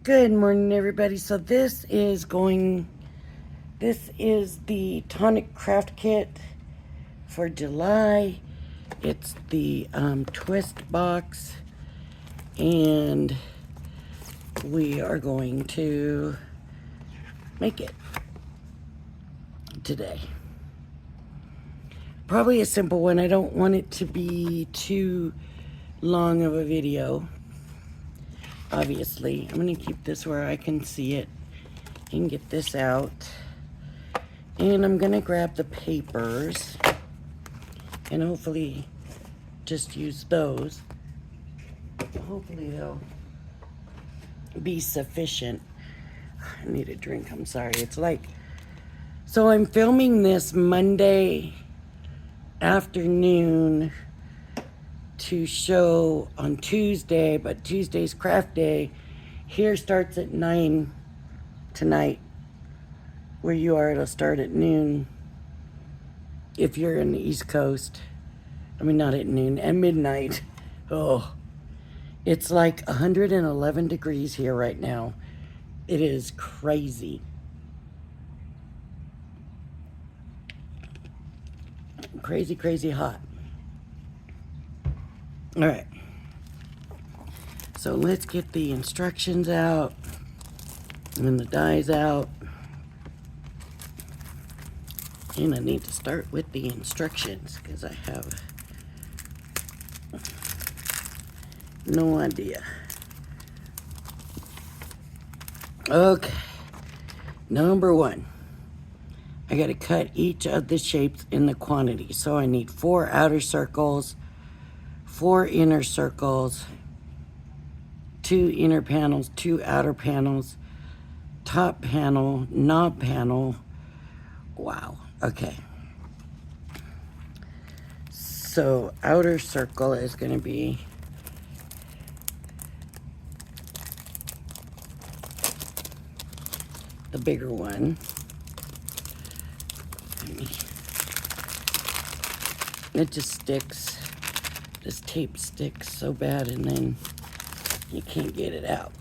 Good morning, everybody. So this is the Tonic craft kit for July. It's the twist box, and we are going to make it today. Probably a simple one. I don't want it to be too long of a video. Obviously, I'm going to keep this where I can see it and get this out. And I'm going to grab the papers and hopefully just use those. Hopefully they'll be sufficient. I need a drink, I'm sorry. So I'm filming this Monday afternoon to show on Tuesday, but Tuesday's craft day here starts at 9 tonight. Where you are, it'll start at noon if you're in the East Coast. I mean, not at noon, at midnight. Oh, it's like 111 degrees here right now. It is crazy. Crazy, crazy hot. All right. So let's get the instructions out and the dies out. And I need to start with the instructions because I have no idea. Okay. Number one, I got to cut each of the shapes in the quantity. So I need 4 outer circles, 4 inner circles, 2 inner panels, 2 outer panels, top panel, knob panel. Wow. Okay. So outer circle is going to be the bigger one. It just sticks. This tape sticks so bad, and then you can't get it out.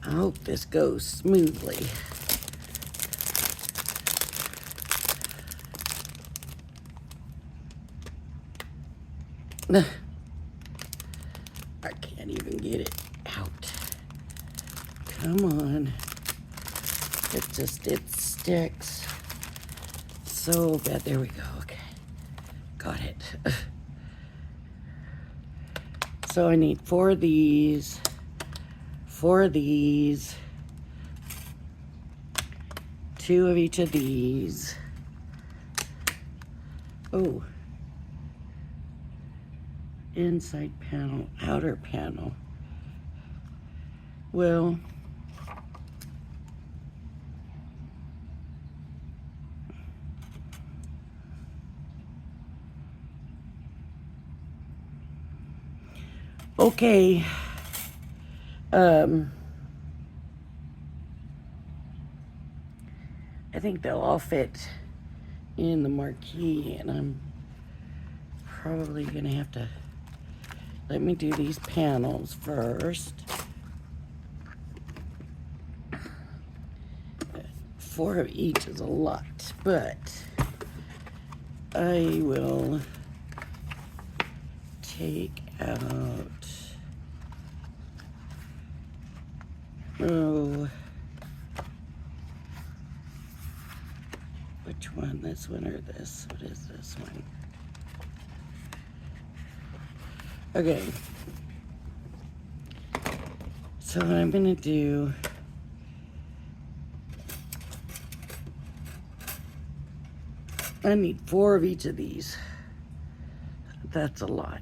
I hope this goes smoothly. I can't even get it out. Come on. It sticks so bad. There we go. Okay. Got it. So I need 4 of these, 4 of these, 2 of each of these. Oh. Inside panel, outer panel. Well, okay. I think they'll all fit in the marquee, and I'm probably gonna have to let me do these panels first. 4 of each is a lot, but I will take out, which one? This one or this? What is this one? Okay. So what I'm gonna do, I need 4 of each of these. That's a lot.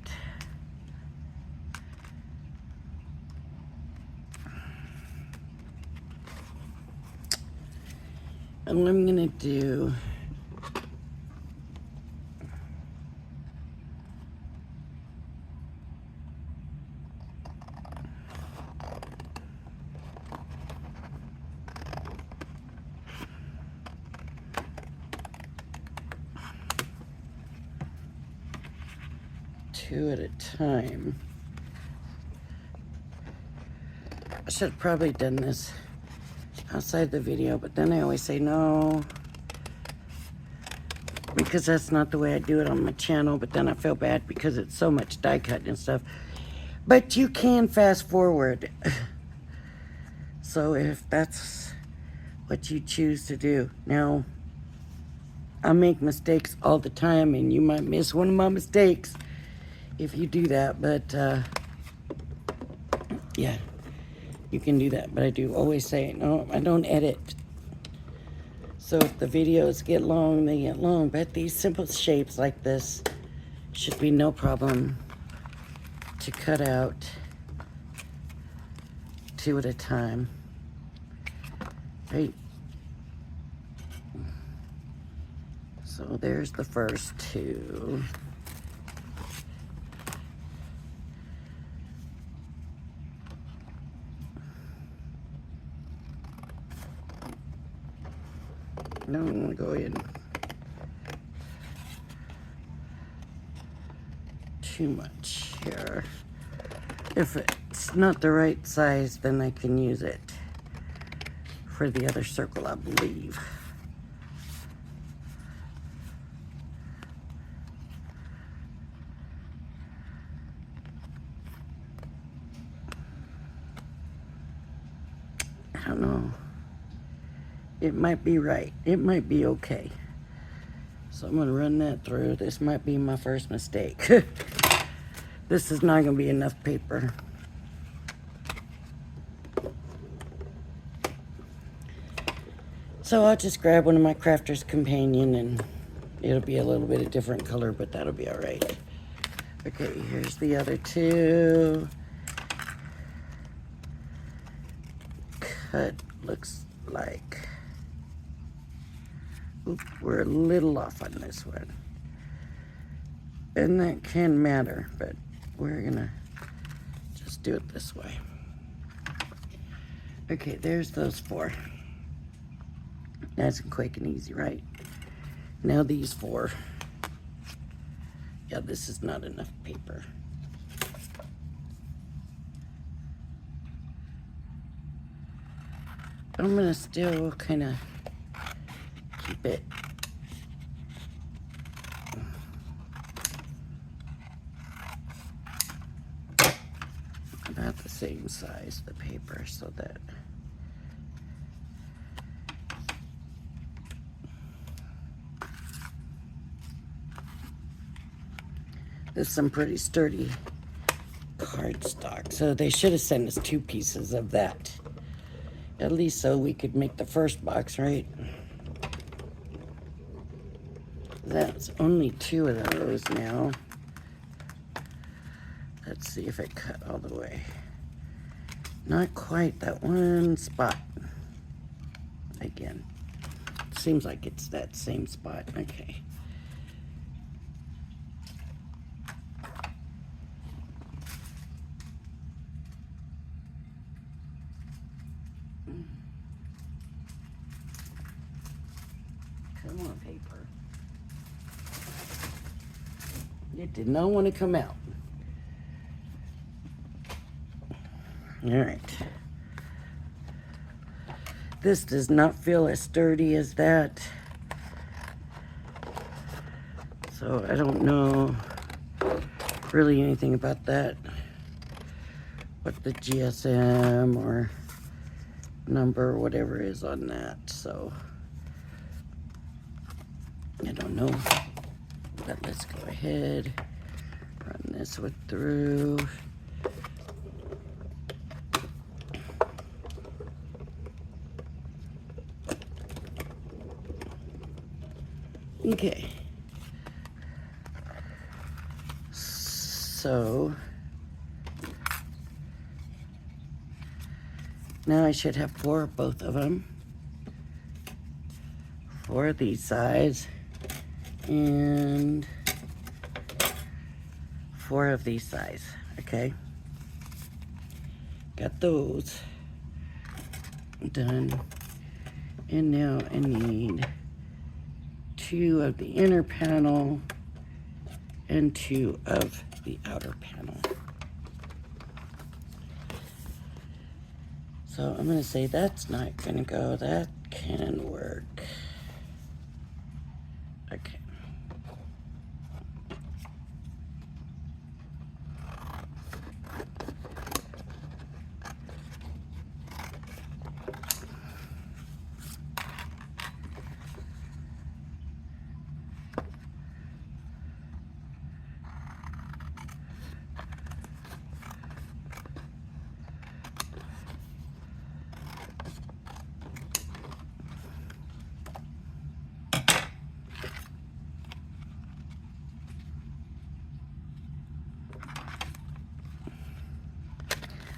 And what I'm gonna do, 2 at a time. I should have probably done this outside the video, but then I always say no, because that's not the way I do it on my channel. But then I feel bad because it's so much die cut and stuff. But you can fast forward. So if that's what you choose to do. Now, I make mistakes all the time, and you might miss one of my mistakes if you do that. But yeah, you can do that. But I do always say, no, I don't edit. So if the videos get long, they get long. But these simple shapes like this should be no problem to cut out 2 at a time. Right? So there's the first 2. Now I'm going to go in too much here. If it's not the right size, then I can use it for the other circle, I believe. I don't know. It might be right. It might be okay. So I'm going to run that through. This might be my first mistake. This is not going to be enough paper. So I'll just grab one of my Crafter's Companion, and it'll be a little bit of different color, but that'll be all right. Okay, here's the other 2. Cut looks like... Oop, we're a little off on this one. And that can matter, but we're gonna just do it this way. Okay, there's those 4. Nice and quick and easy, right? Now these 4. Yeah, this is not enough paper. I'm gonna still kind of keep it about the same size, the paper, so that there's some pretty sturdy cardstock. So they should have sent us 2 pieces of that. At least so we could make the first box, right? That's only 2 of those now. Let's see if it cut all the way. Not quite, that one spot. Again, seems like it's that same spot. Okay. Come on, paper. It did not want to come out. All right. This does not feel as sturdy as that. So I don't know really anything about that. What the GSM or number or whatever is on that. So I don't know. But let's go ahead, run this one through. Okay. So now I should have 4 of both of them. 4 of these size and 4 of these size. Okay. Got those done. And now I need 2 of the inner panel and 2 of the outer panel. So I'm going to say that's not going to go. That can work. Okay.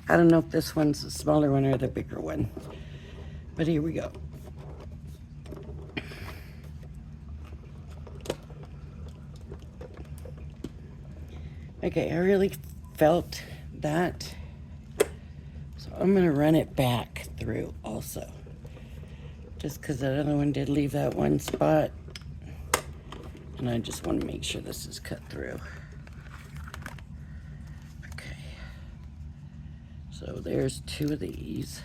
I don't know if this one's the smaller one or the bigger one, but here we go. Okay, I really felt that, so I'm gonna run it back through also, just because that other one did leave that one spot, and I just want to make sure this is cut through. Okay, so there's 2 of these.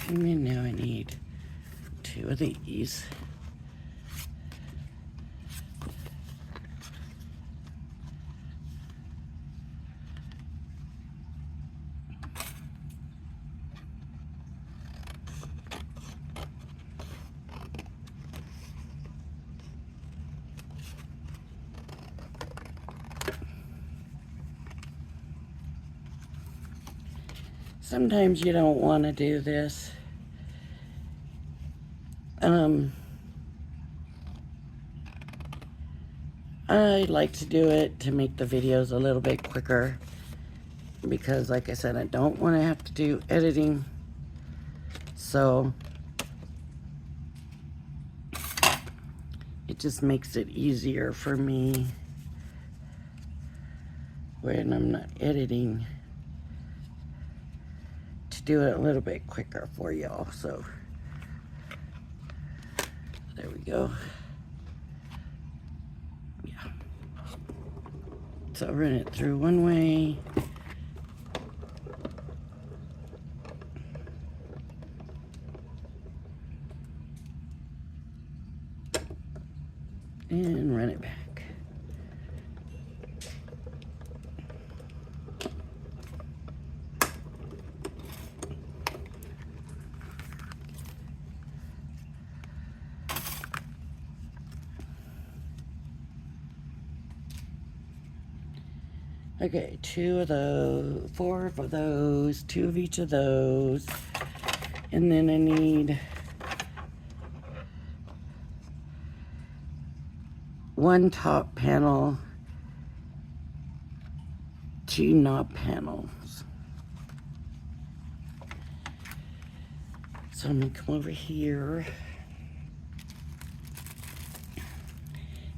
And then now I need 2 of these. Sometimes you don't want to do this. I like to do it to make the videos a little bit quicker because, like I said, I don't want to have to do editing. So it just makes it easier for me when I'm not editing to do it a little bit quicker for y'all. So there we go. Yeah. So run it through one way. And run it back. Okay, 2 of those, 4 of those, 2 of each of those. And then I need 1 top panel, 2 knob panels. So I'm gonna come over here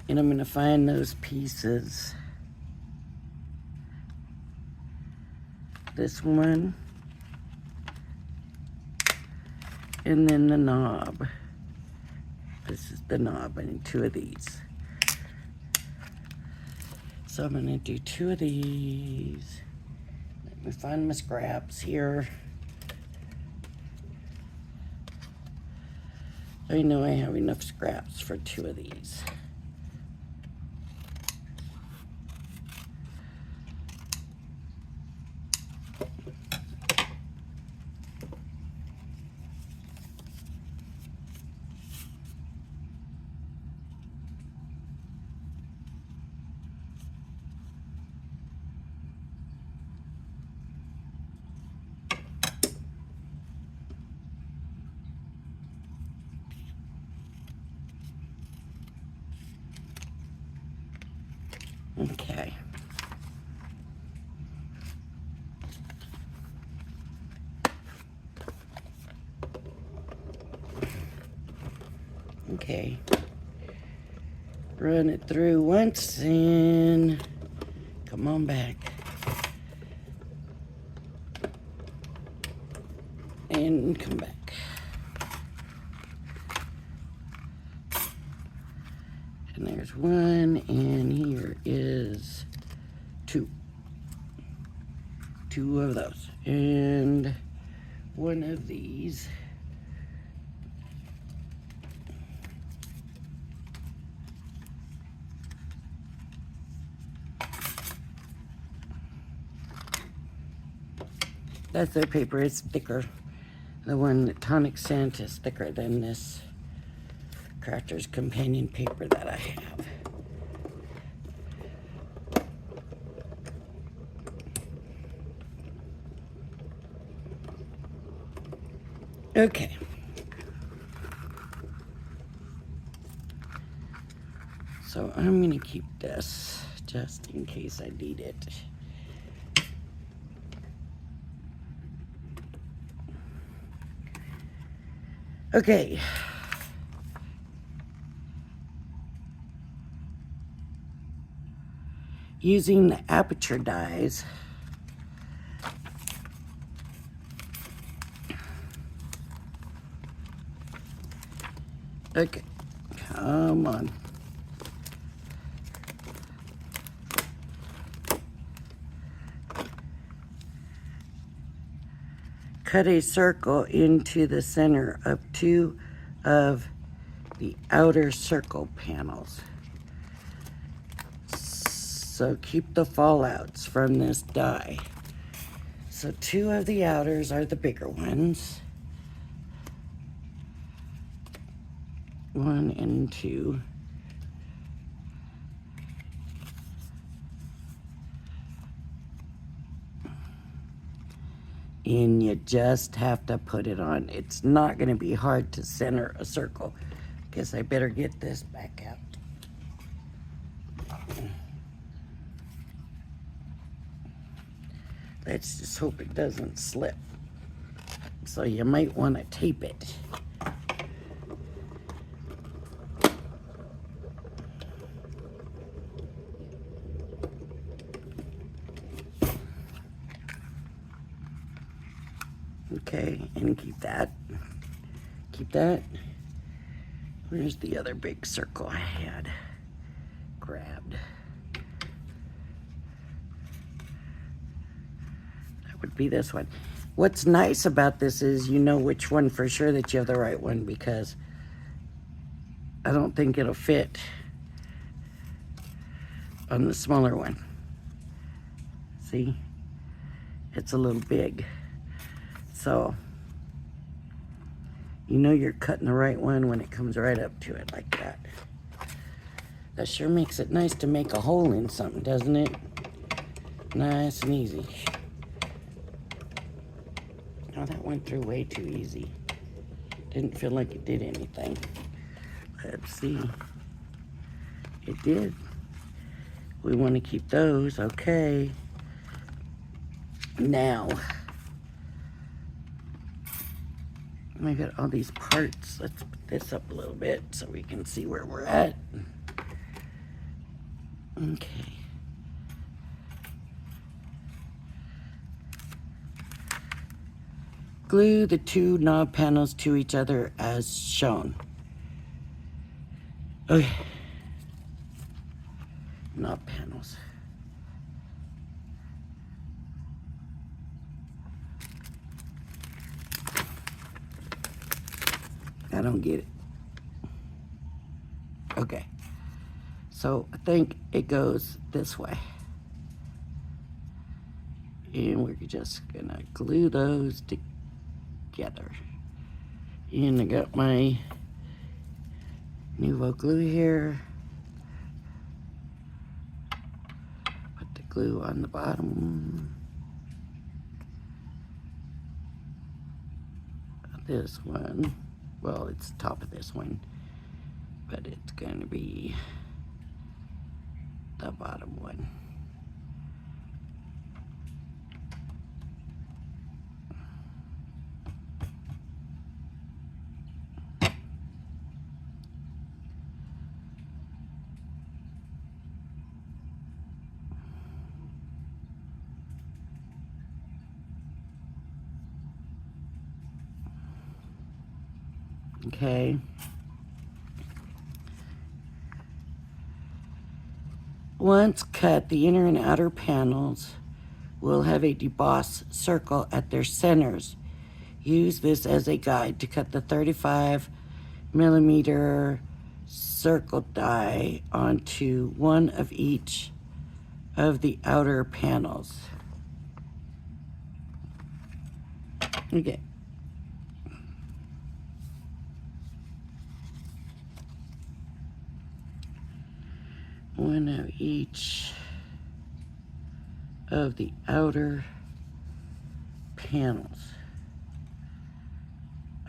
and I'm gonna find those pieces. This one, and then the knob. This is the knob. I need 2 of these. So I'm gonna do 2 of these. Let me find my scraps here. I know I have enough scraps for 2 of these. Okay. Okay. Run it through once and come on back. And come back. one, and here is two. Two of those. And one of these. That's their paper. It's thicker. The one that Tonic sent is thicker than this Crafter's Companion paper that I have. Okay. So I'm going to keep this just in case I need it. Okay. Using the aperture dies, okay, come on. Cut a circle into the center of two of the outer circle panels. So keep the fallouts from this die. So two of the outers are the bigger ones. 1 and 2. And you just have to put it on. It's not going to be hard to center a circle. Guess I better get this back out. Let's just hope it doesn't slip. So you might want to tape it. Okay, and keep that. Keep that. Where's the other big circle I had grabbed? That would be this one. What's nice about this is you know which one for sure that you have the right one, because I don't think it'll fit on the smaller one. See? It's a little big. So, you know you're cutting the right one when it comes right up to it like that. That sure makes it nice to make a hole in something, doesn't it? Nice and easy. Oh, that went through way too easy. Didn't feel like it did anything. Let's see. It did. We want to keep those. Okay. Now, I got all these parts. Let's put this up a little bit so we can see where we're at. Okay. Glue the two knob panels to each other as shown. Okay. Knob panels. I don't get it. Okay. So I think it goes this way. And we're just gonna glue those together. And I got my Nuvo glue here. Put the glue on the bottom. This one. Well, it's the top of this one, but it's going to be the bottom one. Okay. Once cut, the inner and outer panels will have a debossed circle at their centers. Use this as a guide to cut the 35mm circle die onto one of each of the outer panels. Okay. One of each of the outer panels.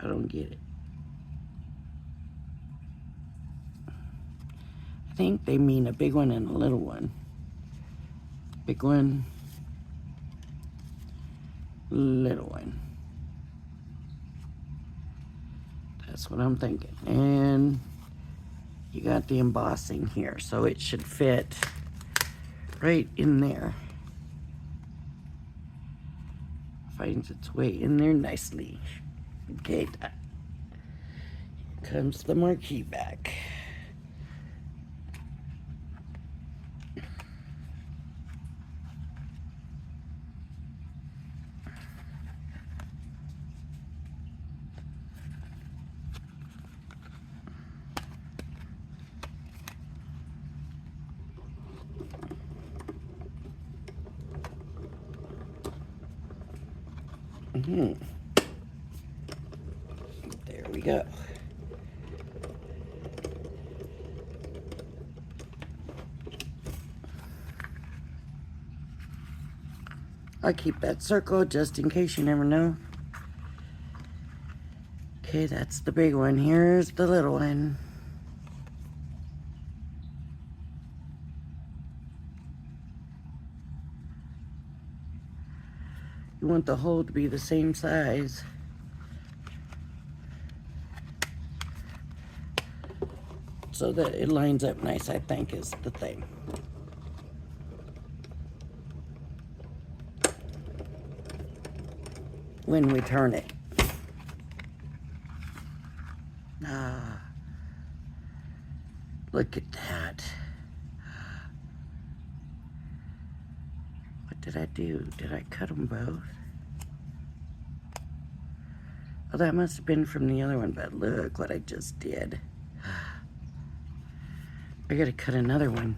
I don't get it. I think they mean a big one and a little one. Big one, little one. That's what I'm thinking. And you got the embossing here, so it should fit right in there. Finds its way in there nicely. Okay, here comes the marquee back. There we go. I'll keep that circle just in case, you never know. Okay, that's the big one. Here's the little one. You want the hole to be the same size. So that it lines up nice, I think, is the thing. When we turn it. Ah, look at that. What did I do? Did I cut them both? Oh, that must have been from the other one, but look what I just did. I gotta cut another one.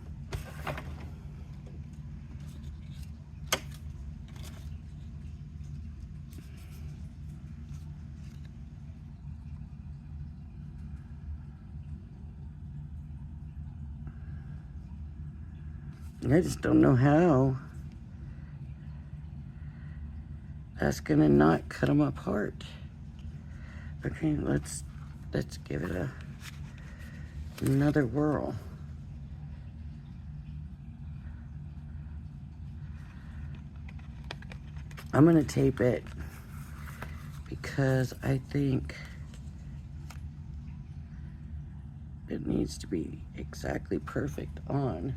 I just don't know how that's gonna not cut them apart. Okay, let's give it another whirl. I'm gonna tape it because I think it needs to be exactly perfect on.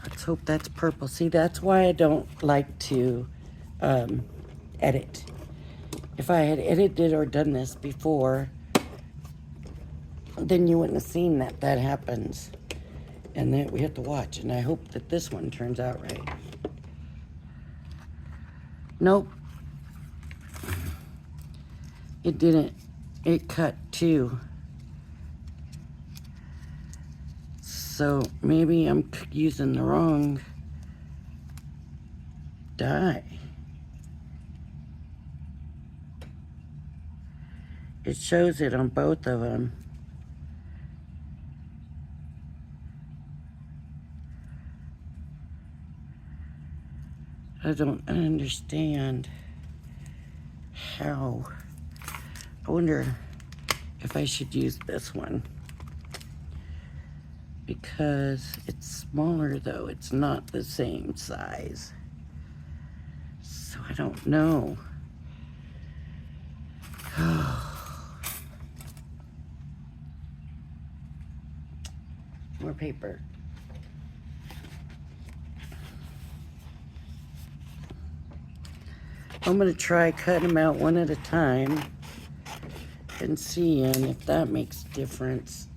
Let's hope that's purple. See, that's why I don't like to edit. If I had edited or done this before, then you wouldn't have seen that happens. And then we have to watch. And I hope that this one turns out right. Nope. It didn't. It cut too. So maybe I'm using the wrong die. It shows it on both of them. I don't understand how. I wonder if I should use this one. Because it's smaller though, it's not the same size. So I don't know. More paper. I'm going to try cutting them out one at a time and seeing if that makes a difference.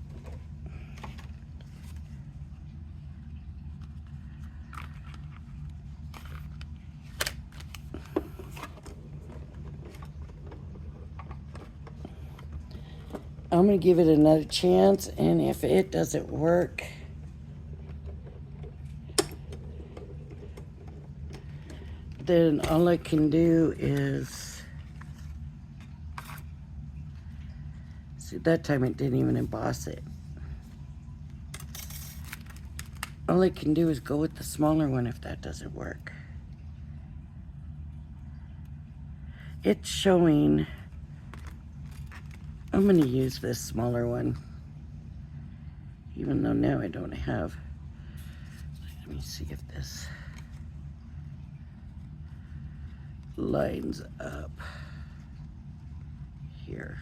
I'm going to give it another chance, and if it doesn't work, then all I can do is, see, that time it didn't even emboss it. All I can do is go with the smaller one if that doesn't work. It's showing, I'm going to use this smaller one, even though now I don't have, let me see if this lines up here.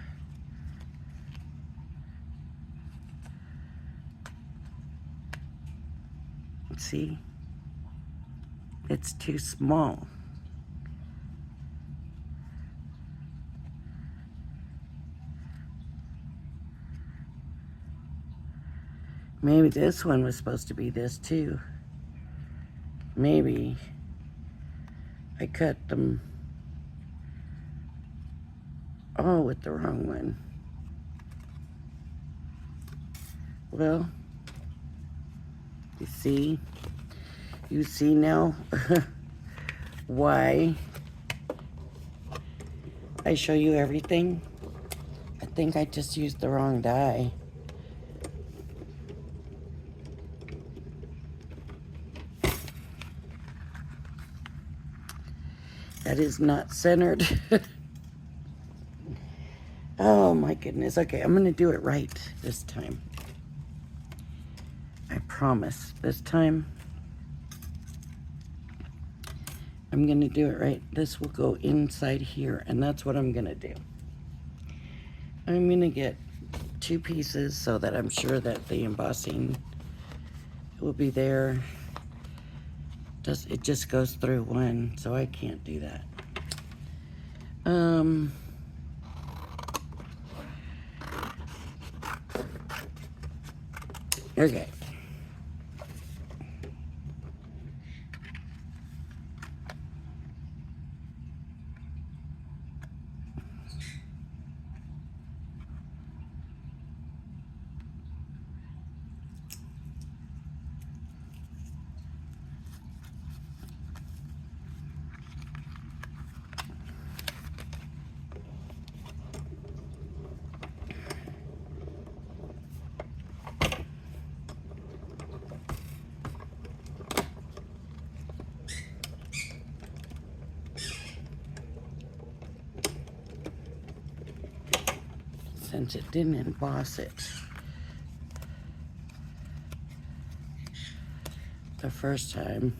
See, it's too small. Maybe this one was supposed to be this too. Maybe I cut them all with the wrong one. Well, you see now why I show you everything. I think I just used the wrong die. That is not centered. Oh my goodness. Okay, I'm gonna do it right this time. I promise. This time, I'm gonna do it right. This will go inside here, and that's what I'm gonna do. I'm gonna get 2 pieces so that I'm sure that the embossing will be there. It just goes through one, so I can't do that. Okay. Since it didn't emboss it the first time,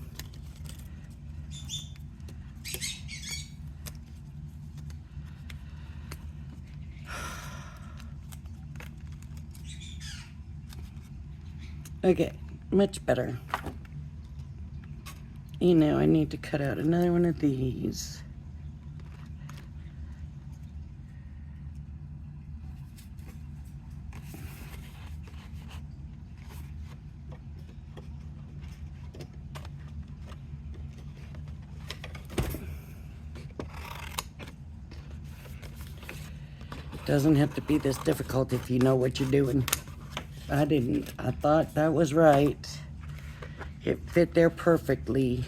okay, much better. You know, I need to cut out another one of these. Doesn't have to be this difficult if you know what you're doing. I didn't. I thought that was right. It fit there perfectly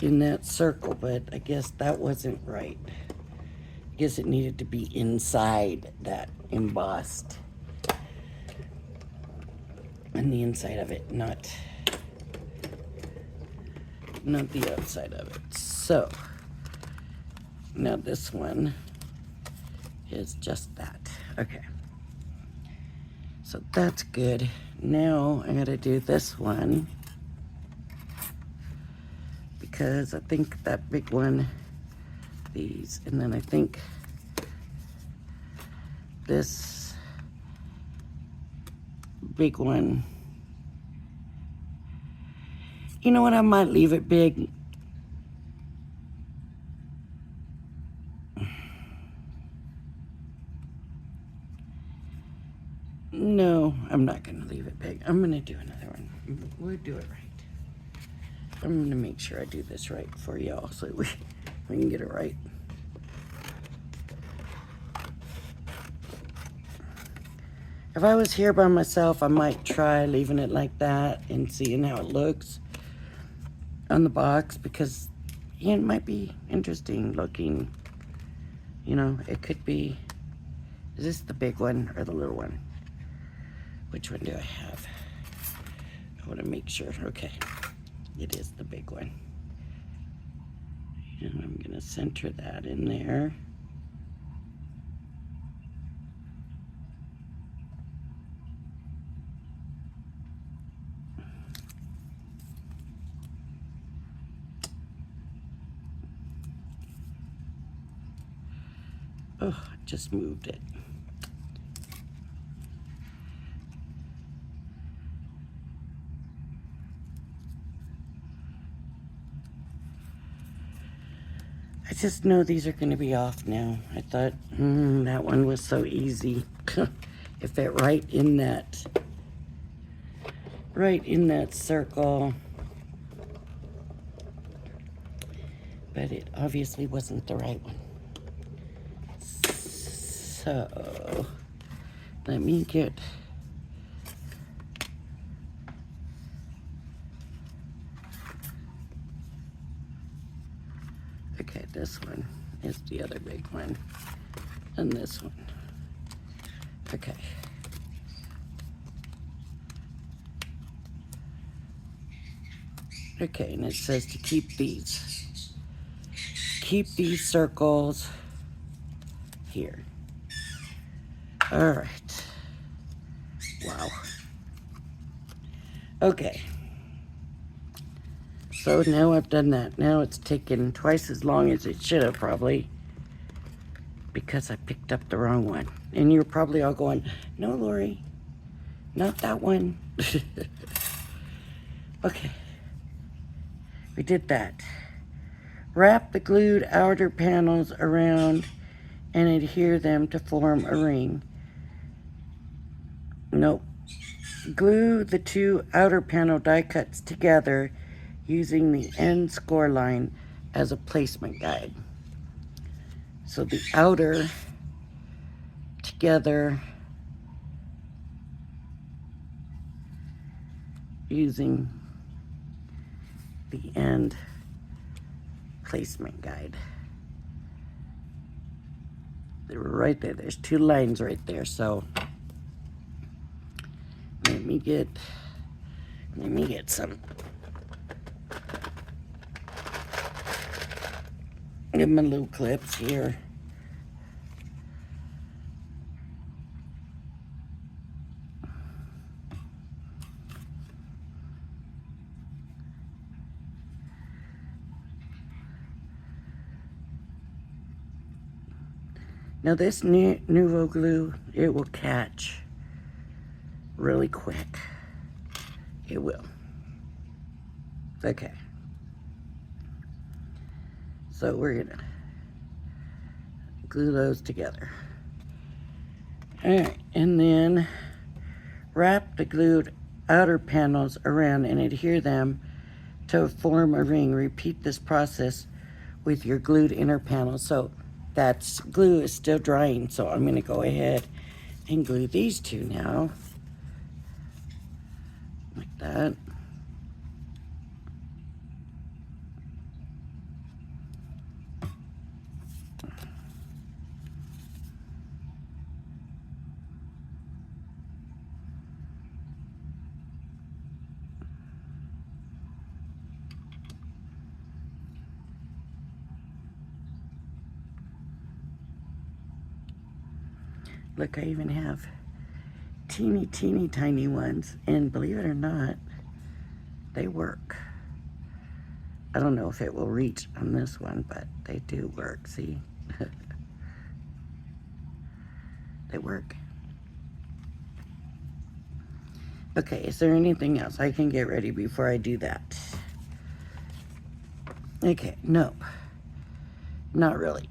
in that circle, but I guess that wasn't right. I guess it needed to be inside that embossed. On the inside of it, not the outside of it. So, now this one is just that. Okay. So that's good. Now I gotta do this one because I think that big one, these, and then I think this big one. You know what? I might leave it big. No, I'm not going to leave it big. I'm going to do another one. We'll do it right. I'm going to make sure I do this right for y'all so we can get it right. If I was here by myself, I might try leaving it like that and seeing how it looks on the box, because it might be interesting looking. You know, it could be. Is this the big one or the little one? Which one do I have? I want to make sure. Okay, it is the big one. And I'm going to center that in there. Oh, I just moved it. I just know these are going to be off now. I thought, that one was so easy. It fit right in that circle. But it obviously wasn't the right one. So, let me get... Okay, this one is the other big one. And this one. Okay. Okay, and it says to keep these. Keep these circles here. All right. Wow. Okay. So now I've done that. Now it's taken twice as long as it should have probably, because I picked up the wrong one. And you're probably all going, no, Lori, not that one. Okay. We did that. Wrap the glued outer panels around and adhere them to form a ring. Nope. Glue the two outer panel die cuts together using the end score line as a placement guide. So the outer together using the end placement guide. They were right there. There's two lines right there. So let me get some. Get my little clips here. Now this Nuvo glue, it will catch really quick. It will. Okay. So we're gonna glue those together. All right, and then wrap the glued outer panels around and adhere them to form a ring. Repeat this process with your glued inner panel. So that glue is still drying, so I'm going to go ahead and glue these two now. Like that. Look, I even have teeny tiny ones, and believe it or not, they work. I don't know if it will reach on this one, but they do work, see? They work. Okay, is there anything else I can get ready before I do that? Okay, nope. Not really.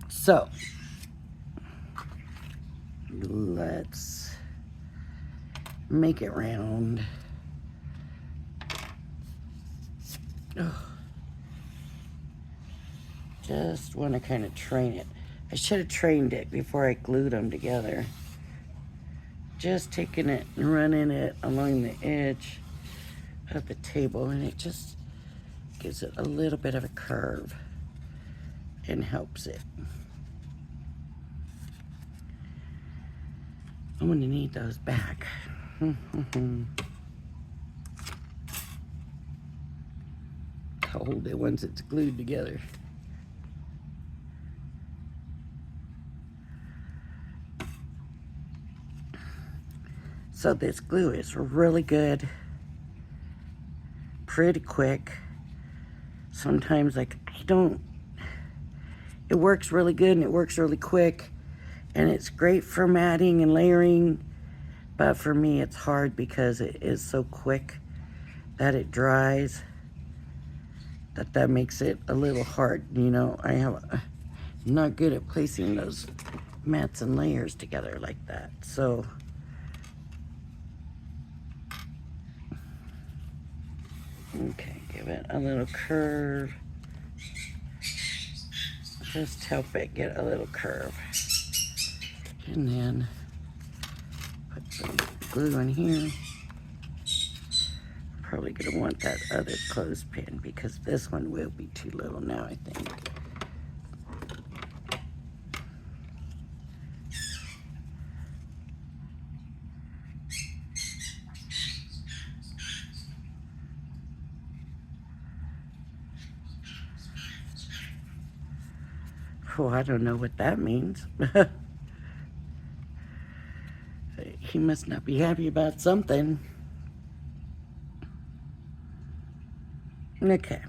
So, let's make it round. Oh. Just want to kind of train it. I should have trained it before I glued them together. Just taking it and running it along the edge of the table, and it just gives it a little bit of a curve and helps it. I'm going to need those back. Hold it once it's glued together. So this glue is really good, pretty quick. Sometimes it works really good and it works really quick, and it's great for matting and layering, but for me it's hard because it is so quick that it dries, that makes it a little hard. You know, I'm not good at placing those mats and layers together like that. So okay, give it a little curve. Just help it get a little curve. And then put some glue in here. Probably gonna want that other clothespin because this one will be too little now, I think. Oh, I don't know what that means. He must not be happy about something. Okay.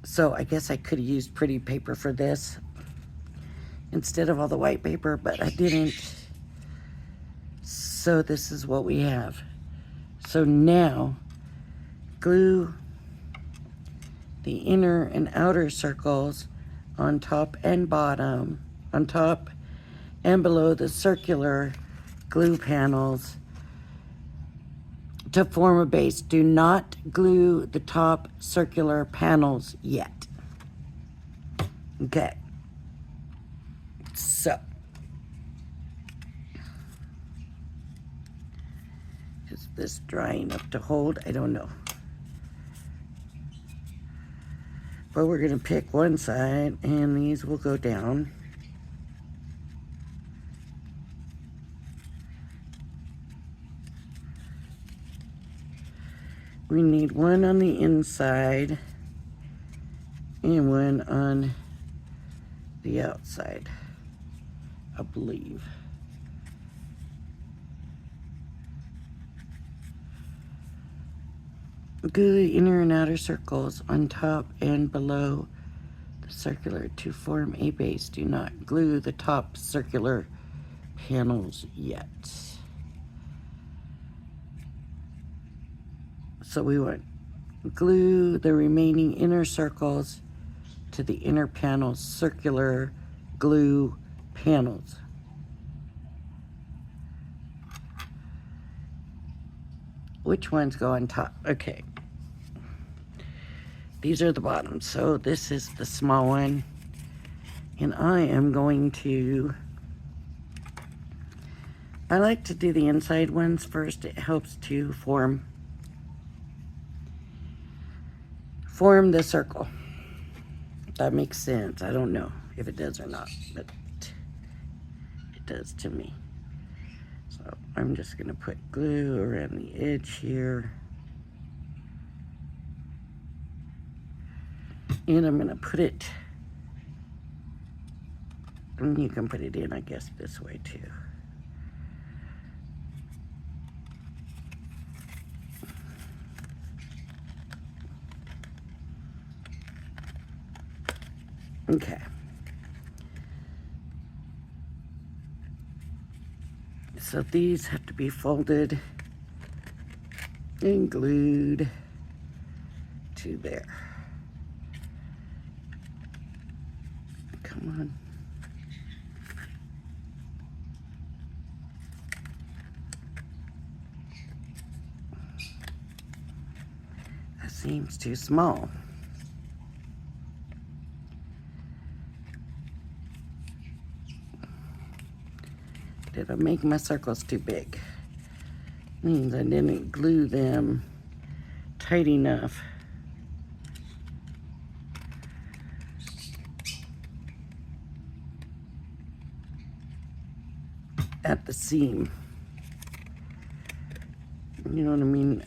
So I guess I could have used pretty paper for this instead of all the white paper, but I didn't. So this is what we have. So now glue the inner and outer circles on top and bottom, on top and below the circular glue panels to form a base. Do not glue the top circular panels yet. Okay. So, is this dry enough to hold? I don't know. But we're going to pick one side, and these will go down. We need one on the inside and one on the outside, I believe. Glue the inner and outer circles on top and below the circular to form a base. Do not glue the top circular panels yet. So we want glue the remaining inner circles to the inner panel's circular glue panels. Which ones go on top? Okay. These are the bottoms. So this is the small one. And I am going to, I like to do the inside ones first. It helps to form the circle. That makes sense. I don't know if it does or not, but it does to me. So I'm just going to put glue around the edge here. And I'm going to put it, and you can put it in, I guess, this way too. Okay. So these have to be folded and glued to there. Come on. That seems too small. Did I make my circles too big? Means I didn't glue them tight enough. At the seam. You know what I mean?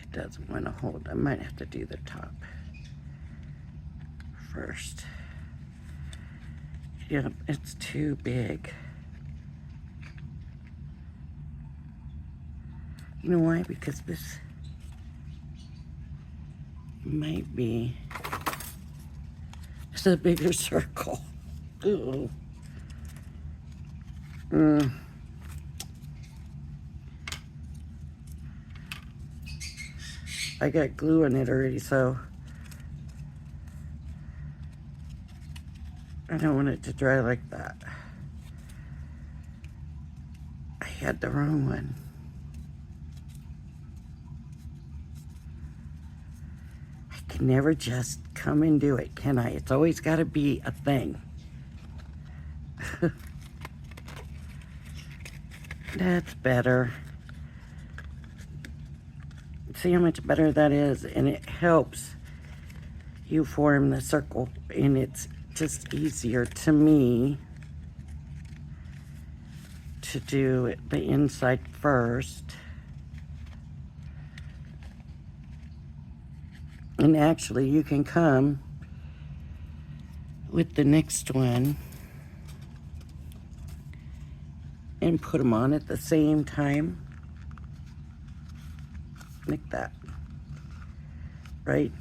It doesn't want to hold. I might have to do the top first. Yep, it's too big. You know why? Because this might be just a bigger circle. Ooh. I got glue on it already, so I don't want it to dry like that. I had the wrong one. I can never just come and do it, can I? It's always got to be a thing. That's better. See how much better that is? And it helps you form the circle. And it's just easier to me to do the inside first. And actually, you can come with the next one and put them on at the same time. Like that. Right?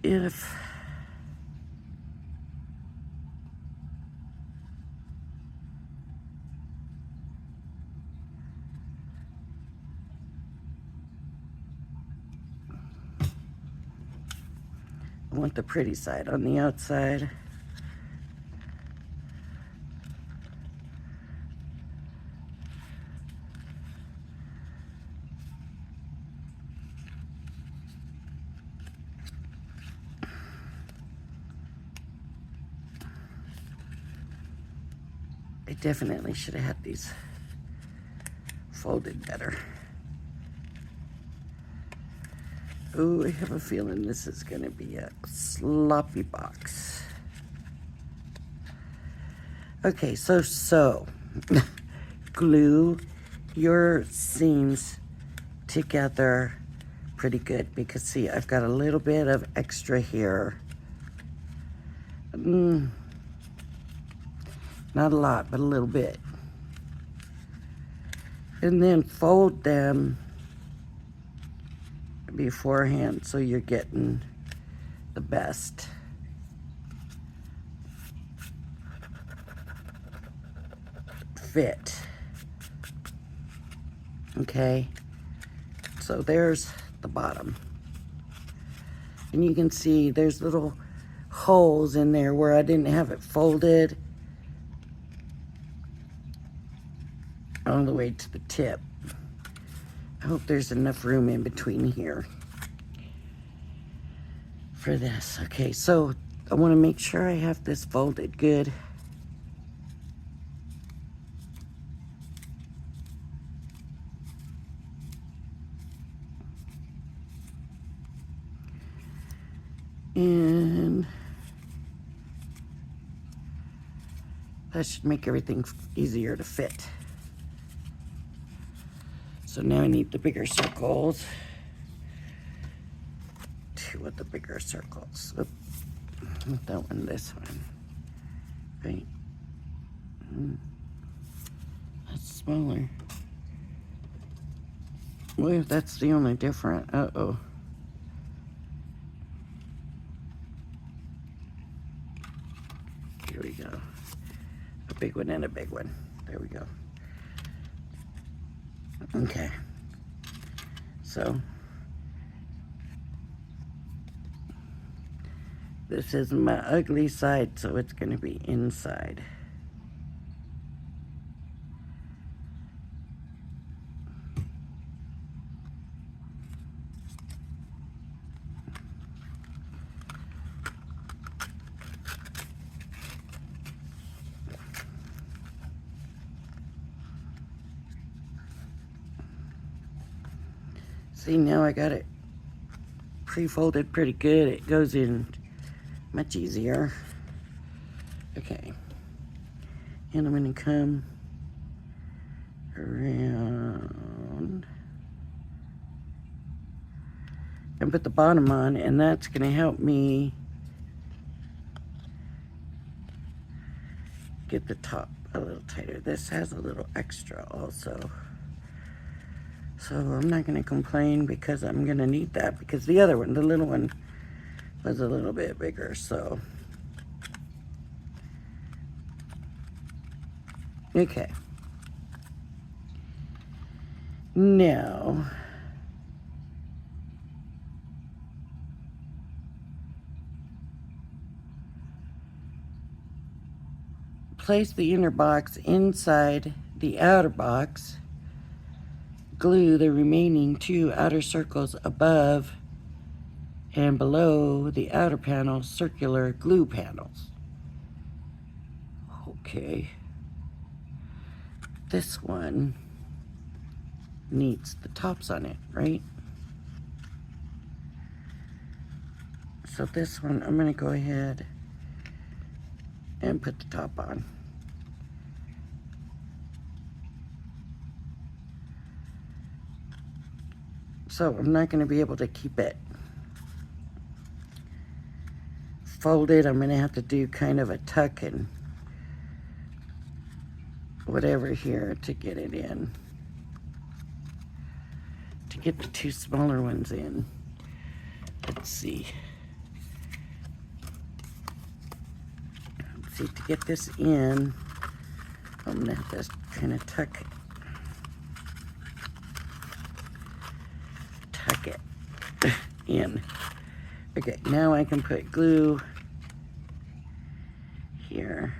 If I want the pretty side on the outside. I definitely should have had these folded better. Oh, I have a feeling this is going to be a sloppy box. Okay, so glue your seams together pretty good, because see, I've got a little bit of extra here. Not a lot, but a little bit. And then fold them beforehand so you're getting the best. Fit. Okay, so there's the bottom. And you can see there's little holes in there where I didn't have it folded all the way to the tip. I hope there's enough room in between here for this. Okay, so I want to make sure I have this folded good. And that should make everything easier to fit. So now I need the bigger circles. Two of the bigger circles. Oop. Not that one, this one. Right. That's smaller. Well, that's the only different. Uh-oh. Here we go. A big one and a big one. There we go. Okay. So this is my ugly side, so it's going to be inside. See, now I got it pre-folded pretty good. It goes in much easier. Okay. And I'm going to come around and put the bottom on, and that's going to help me get the top a little tighter. This has a little extra also. So I'm not going to complain because I'm going to need that, because the other one, the little one, was a little bit bigger. So, okay. Now, place the inner box inside the outer box. Glue the remaining 2 outer circles above and below the outer panel circular glue panels. Okay. This one needs the tops on it, right? So this one, I'm going to go ahead and put the top on. So I'm not going to be able to keep it folded. I'm going to have to do kind of a tuck and whatever here to get it in. To get the 2 smaller ones in. Let's see. Let's see, to get this in, I'm going to have to kind of tuck it in. Okay, now I can put glue here.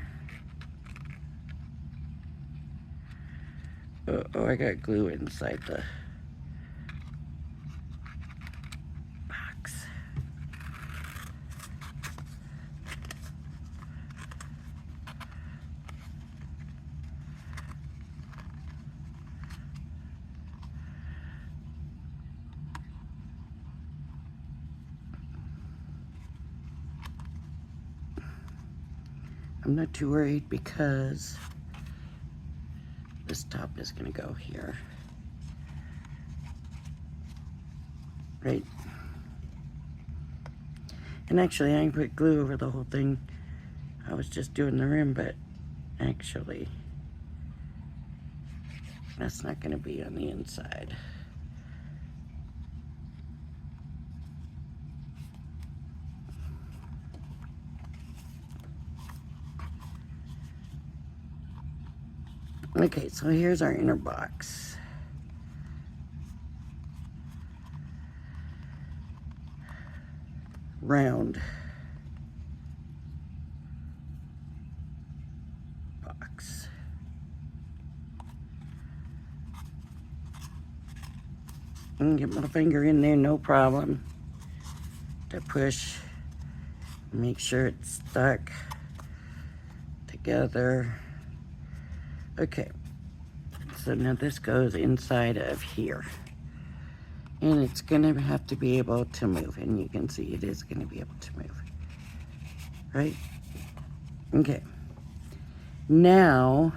Oh, I got glue inside the box. I'm not too worried because this top is going to go here. Right? And actually, I put glue over the whole thing. I was just doing the rim, but actually, that's not going to be on the inside. Okay, so here's our inner box. Round box. I can get my finger in there, no problem. To push, make sure it's stuck together. Okay, so now this goes inside of here. And it's gonna have to be able to move, and you can see it is gonna be able to move, right? Okay, now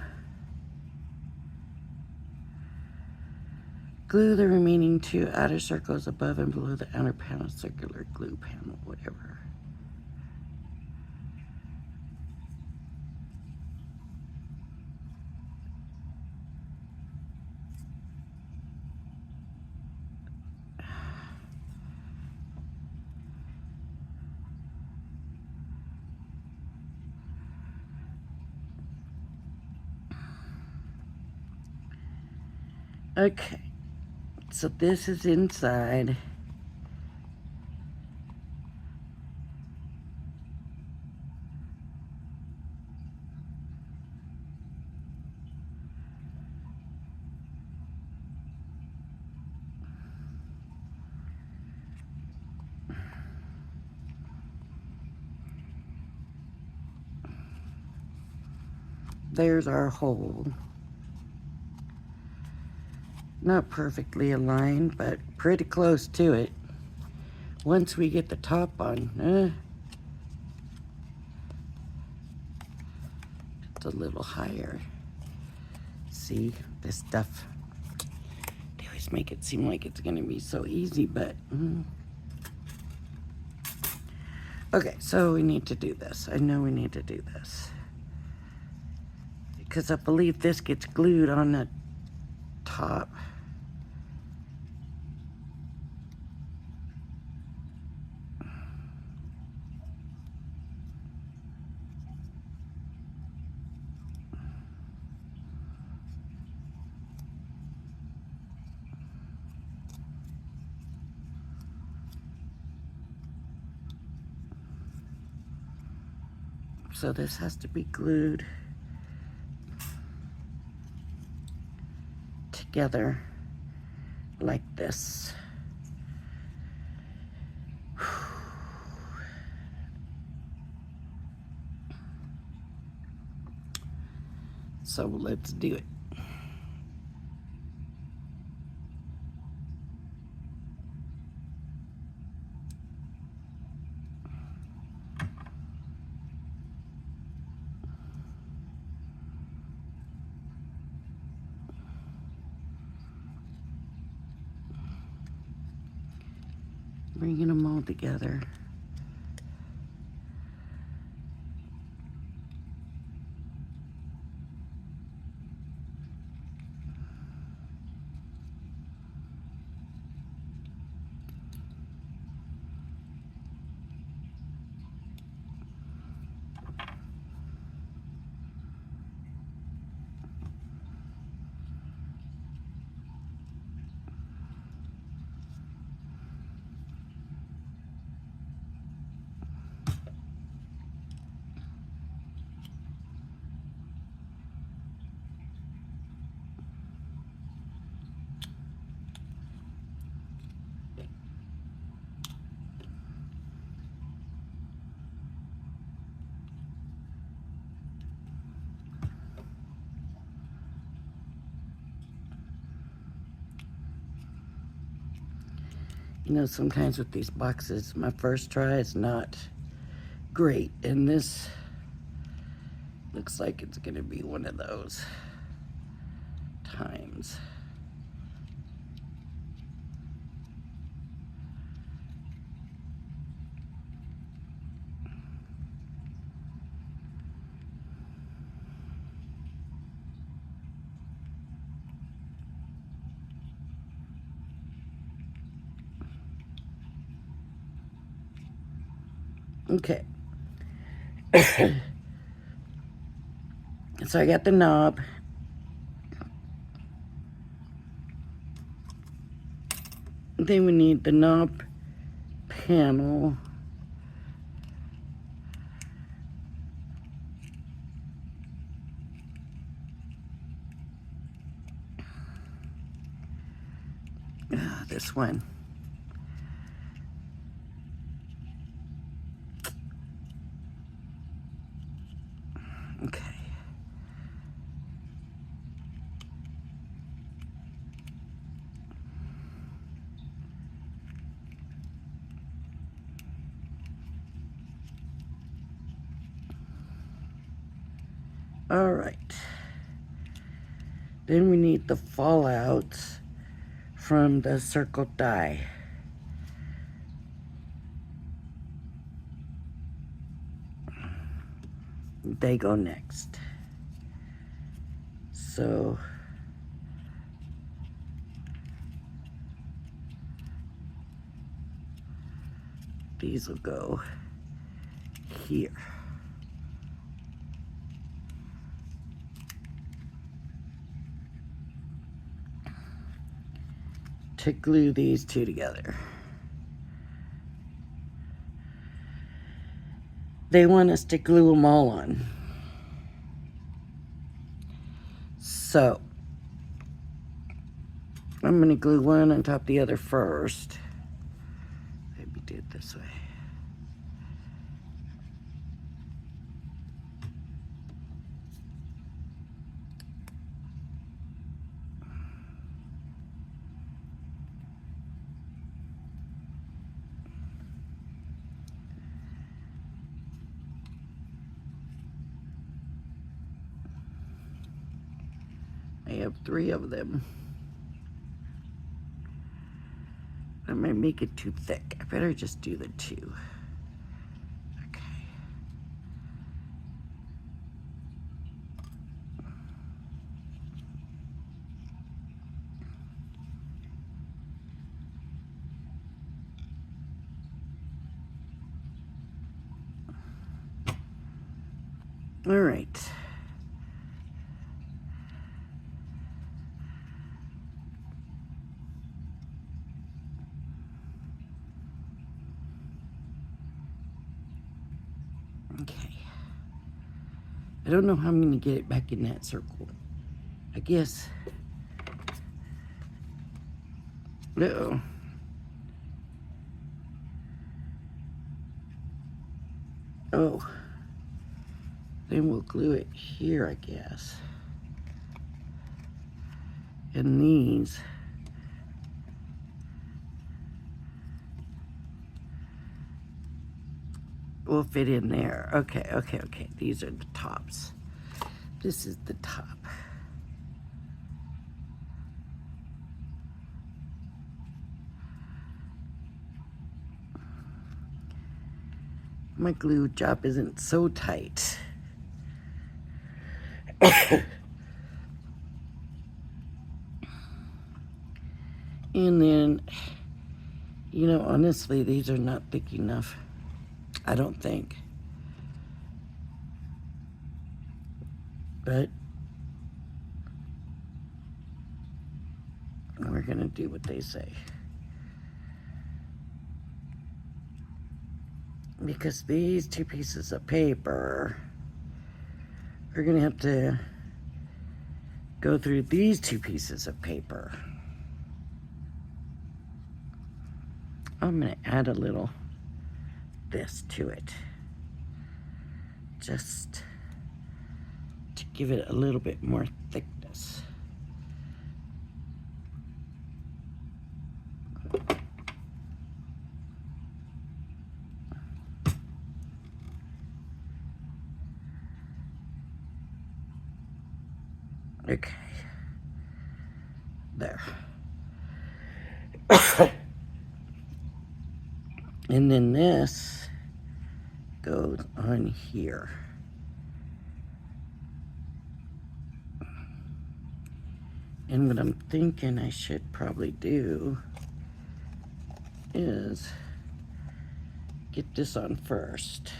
glue the remaining 2 outer circles above and below the outer panel, circular glue panel, whatever. Okay, So this is inside. There's our hole. Not perfectly aligned, but pretty close to it. Once we get the top on, it's a little higher. See, this stuff, they always make it seem like it's gonna be so easy, but okay, so we need to do this. I know we need to do this because I believe this gets glued on the top. So this has to be glued together like this. So let's do it. Bringing them all together. You know, sometimes with these boxes, my first try is not great, and this looks like it's gonna be one of those times. Okay. So I got the knob. Then we need the knob panel. This one. Okay. All right. Then we need the fallouts from the circle die. They go next. So these will go here. to glue these two together. They want us to glue them all on. So, I'm going to glue one on top of the other first. Maybe do it this way. I have 3 of them. I might make it too thick. I better just do the 2. Okay. All right. Okay. I don't know how I'm going to get it back in that circle. I guess. Uh-oh. Oh. Then we'll glue it here, I guess. And these. Will fit in there. Okay, okay, okay. These are the tops. This is the top. My glue job isn't so tight. And then, you know, honestly, these are not thick enough. I don't think. But we're going to do what they say. Because these 2 pieces of paper are going to have to go through these 2 pieces of paper. I'm going to add a little this to it. Just to give it a little bit more thickness. Okay. There. And then this goes on here. And what I'm thinking I should probably do is get this on first.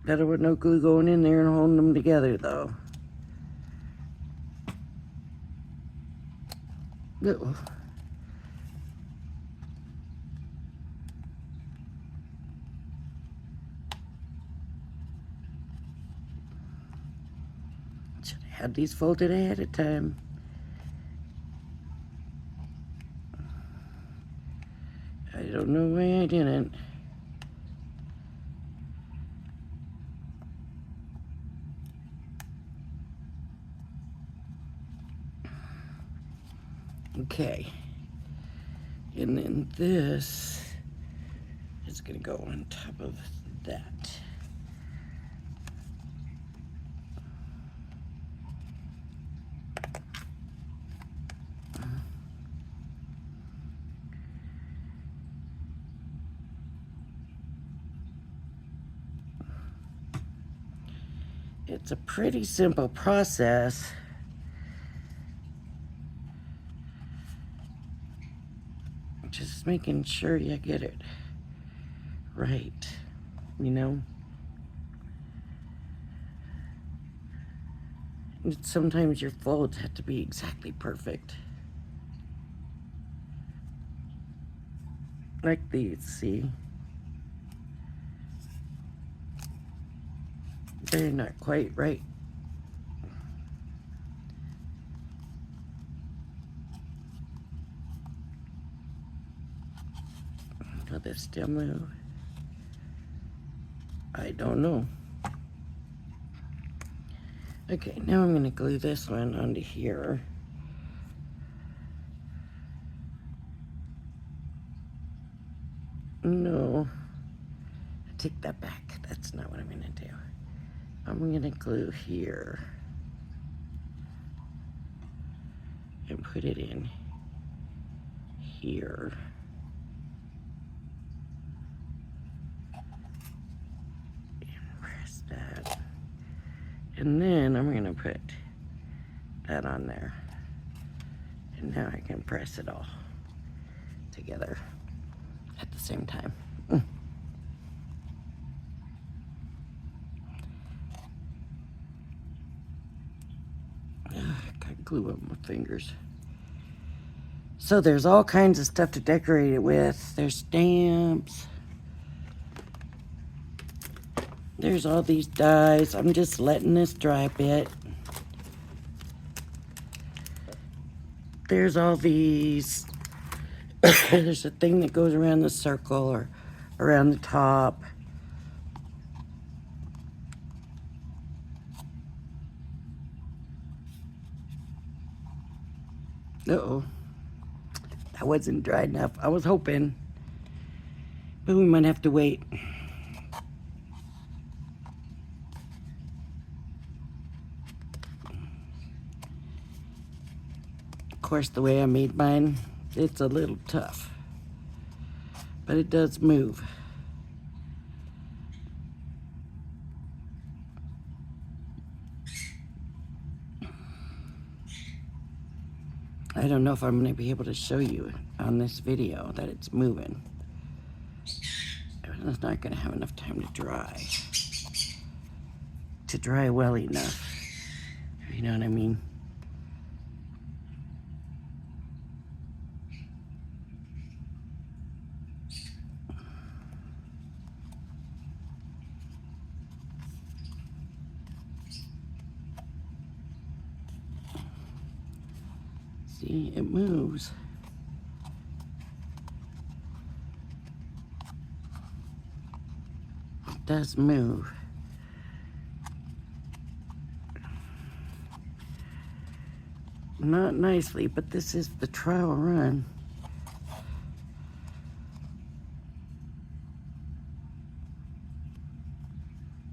Better with no glue going in there and holding them together, though. Uh-oh. Should have had these folded ahead of time. I don't know why I didn't. Okay. And then this is going to go on top of that. It's a pretty simple process. Just making sure you get it right, you know? Sometimes your folds have to be exactly perfect. Like these, see? They're not quite right. Will this still move? I don't know. Okay, now I'm going to glue this one onto here. No, I take that back. That's not what I'm going to do. I'm going to glue here and put it in here. And press that. And then I'm going to put that on there. And now I can press it all together at the same time. Got glue on my fingers. So there's all kinds of stuff to decorate it with. There's stamps. There's all these dies. I'm just letting this dry a bit. There's all these. There's a thing that goes around the circle or around the top. Uh-oh. That wasn't dry enough. I was hoping. But we might have to wait. Of course, the way I made mine, it's a little tough. But it does move. I don't know if I'm going to be able to show you on this video that it's moving. It's not going to have enough time to dry. To dry well enough. You know what I mean? See, it moves. It does move. Not nicely, but this is the trial run.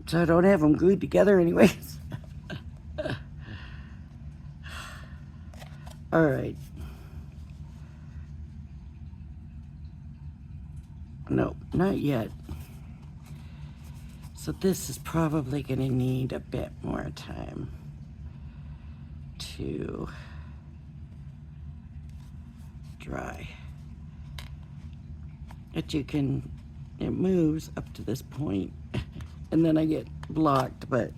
So I don't have them glued together anyways. All right. No, not yet. So this is probably going to need a bit more time to dry. But you can, it moves up to this point, and then I get blocked, but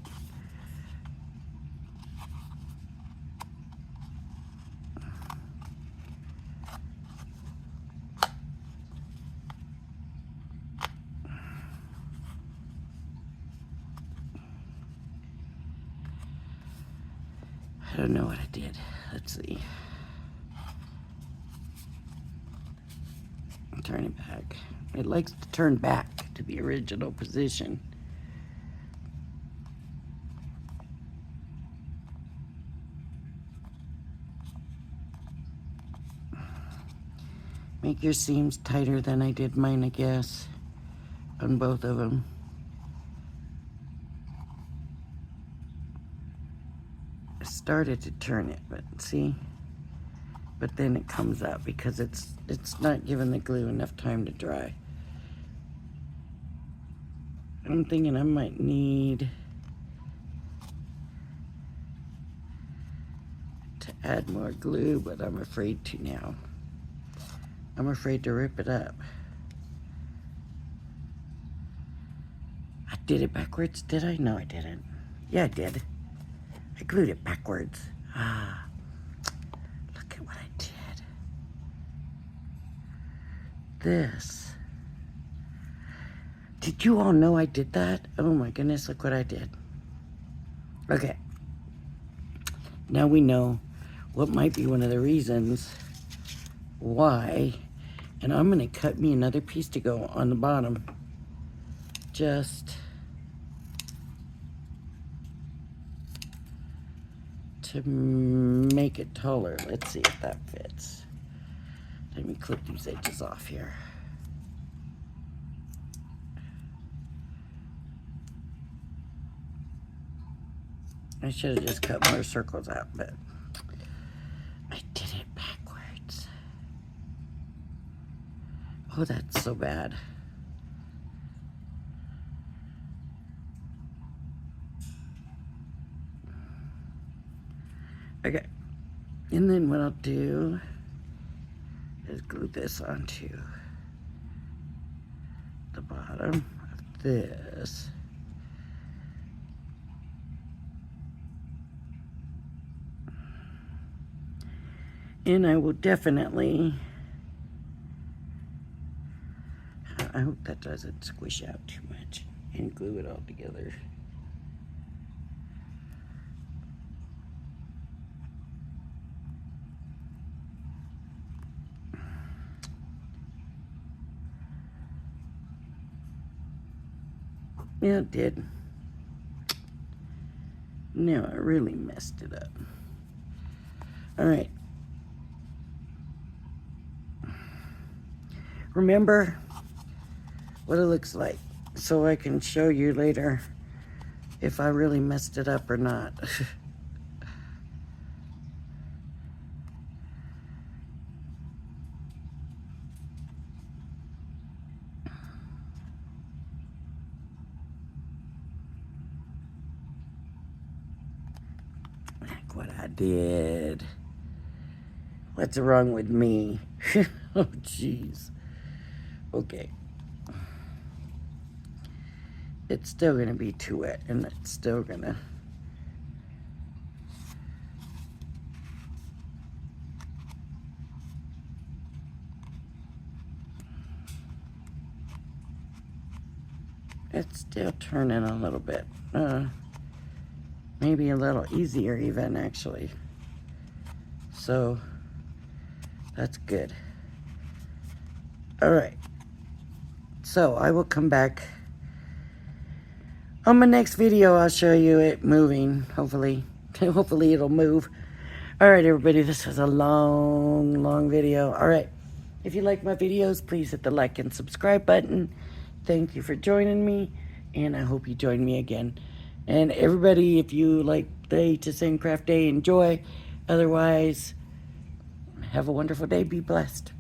I don't know what I did. Let's see. Turn it back. It likes to turn back to the original position. Make your seams tighter than I did mine, I guess, on both of them. I started to turn it, but see? But then it comes out because it's not giving the glue enough time to dry. I'm thinking I might need to add more glue, but I'm afraid to now. I'm afraid to rip it up. I did it backwards, did I? No, I didn't. Yeah, I did. I glued it backwards. Ah, look at what I did. This. Did you all know I did that? Oh my goodness, look what I did. Okay. Now we know what might be one of the reasons why. And I'm going to cut me another piece to go on the bottom. Just to make it taller. Let's see if that fits. Let me clip these edges off here. I should have just cut more circles out, but I did it backwards. Oh, that's so bad. Okay, and then what I'll do is glue this onto the bottom of this. And I will definitely, I hope that doesn't squish out too much, and glue it all together. Yeah, it did. Now I really messed it up. All right. Remember what it looks like so I can show you later if I really messed it up or not. Like what I did. What's wrong with me? Oh, jeez. Okay. It's still going to be too wet, and it's still going to... It's still turning a little bit. Maybe a little easier even, actually. So, that's good. All right. So, I will come back. On my next video, I'll show you it moving, hopefully. Hopefully it'll move. All right, everybody, this was a long video. All right. If you like my videos, please hit the like and subscribe button. Thank you for joining me, and I hope you join me again. And everybody, if you like the to Sing Craft Day, enjoy. Otherwise, have a wonderful day. Be blessed.